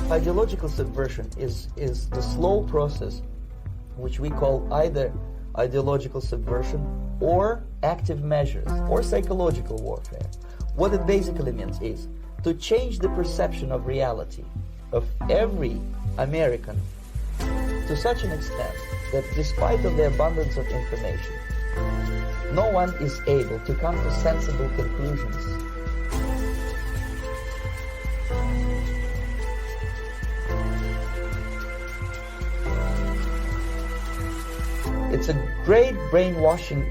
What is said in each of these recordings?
Ideological subversion is the slow process which we call either ideological subversion or active measures or psychological warfare. What it basically means is to change the perception of reality of every American to such an extent that despite of the abundance of information, no one is able to come to sensible conclusions. It's a great brainwashing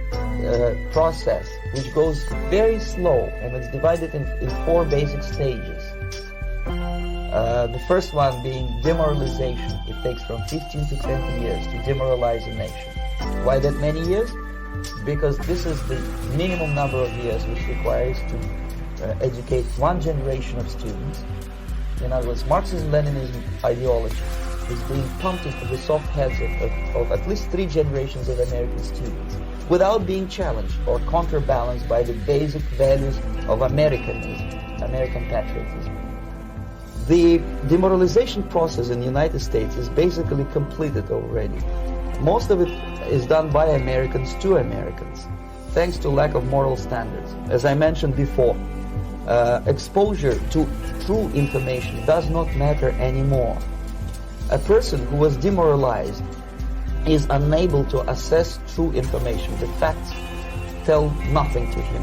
process which goes very slow, and it's divided in 4 basic stages. The first one being demoralization. It takes from 15 to 20 years to demoralize a nation. Why that many years? Because this is the minimum number of years which requires to educate one generation of students. In other words, Marxism-Leninism ideology is being pumped into the soft heads of at least 3 generations of American students without being challenged or counterbalanced by the basic values of Americanism, American patriotism. The demoralization process in the United States is basically completed already. Most of it is done by Americans to Americans, thanks to lack of moral standards. As I mentioned before, exposure to true information does not matter anymore. A person who was demoralized is unable to assess true information. The facts tell nothing to him.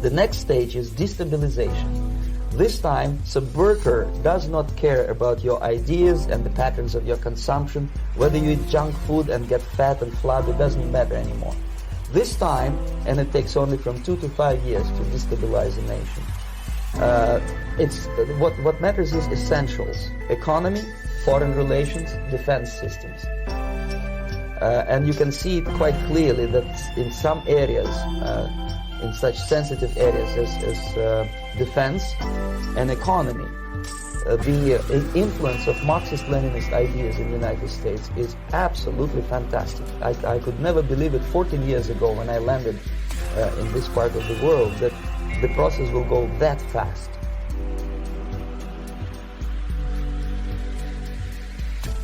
The next stage is destabilization. This time, subverter does not care about your ideas and the patterns of your consumption. Whether you eat junk food and get fat and flabby, it doesn't matter anymore. This time, and it takes only from 2 to 5 years to destabilize a nation. What matters is essentials: economy, foreign relations, defense systems. And you can see it quite clearly that in some areas, in such sensitive areas as defense and economy, the influence of Marxist-Leninist ideas in the United States is absolutely fantastic. I could never believe it 14 years ago when I landed in this part of the world that the process will go that fast.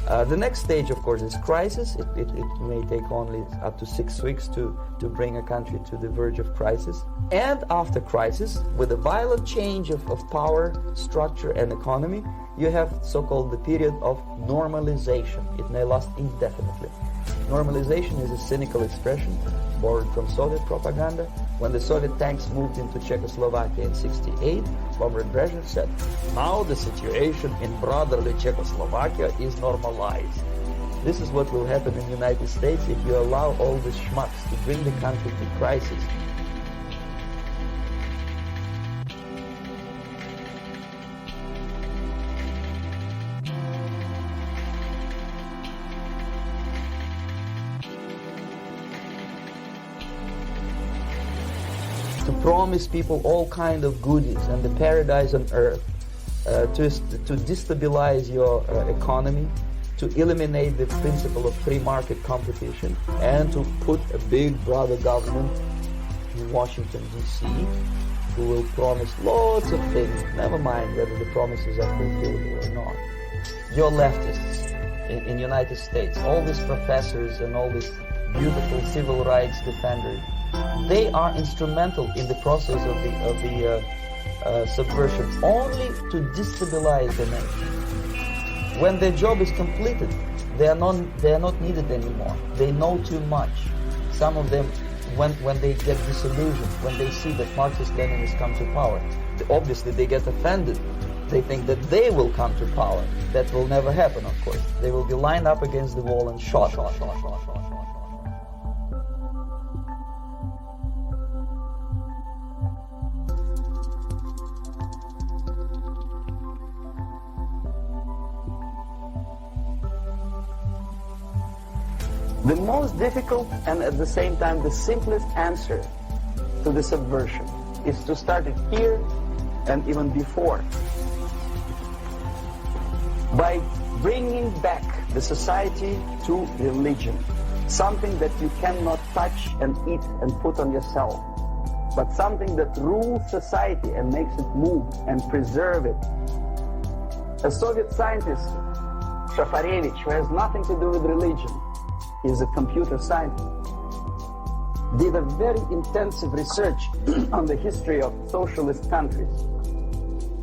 The next stage, of course, is crisis. It may take only up to 6 weeks to bring a country to the verge of crisis. And after crisis, with a violent change of power, structure, and economy, you have so-called the period of normalization. It may last indefinitely. Normalization is a cynical expression borrowed from Soviet propaganda. When the Soviet tanks moved into Czechoslovakia in '68, Comrade Brezhnev said, "Now the situation in brotherly Czechoslovakia is normalized." This is what will happen in the United States if you allow all these schmucks to bring the country to crisis. To promise people all kind of goodies and the paradise on earth, to destabilize your economy, to eliminate the principle of free market competition, and to put a big brother government in Washington, D.C., who will promise lots of things, never mind whether the promises are fulfillable or not. Your leftists in the United States, all these professors and all these beautiful civil rights defenders, they are instrumental in the process of the subversion only to destabilize the nation. When their job is completed, they are not needed anymore. They know too much. Some of them, when they get disillusioned, when they see that Marxist-Leninists come to power, obviously they get offended. They think that they will come to power. That will never happen, of course. They will be lined up against the wall and shot. The most difficult and at the same time the simplest answer to the subversion is to start it here and even before, by bringing back the society to religion, something that you cannot touch and eat and put on yourself, but something that rules society and makes it move and preserve it. A Soviet scientist, Shafarevich, who has nothing to do with religion, is a computer scientist, did a very intensive research on the history of socialist countries.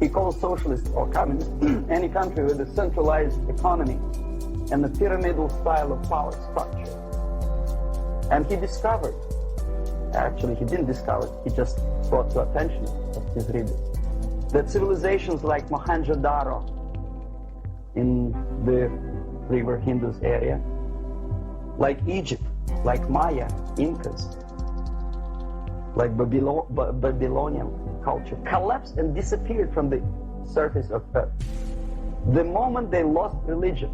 He calls socialist or communist any country with a centralized economy and a pyramidal style of power structure. And he discovered, actually he didn't discover, he just brought to attention of his readers, that civilizations like Mohenjo-Daro in the river Indus area, like Egypt, like Maya, Incas, like Babylonian culture, collapsed and disappeared from the surface of Earth. The moment they lost religion,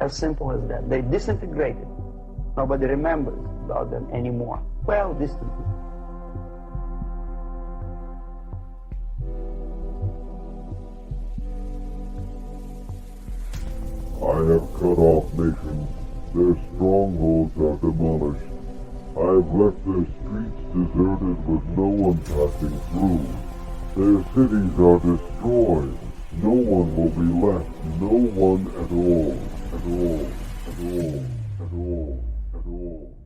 as simple as that, they disintegrated. Nobody remembers about them anymore. Well, distantly. I have cut off nations. Their strongholds are demolished. I have left their streets deserted with no one passing through. Their cities are destroyed. No one will be left. No one at all. At all. At all. At all. At all.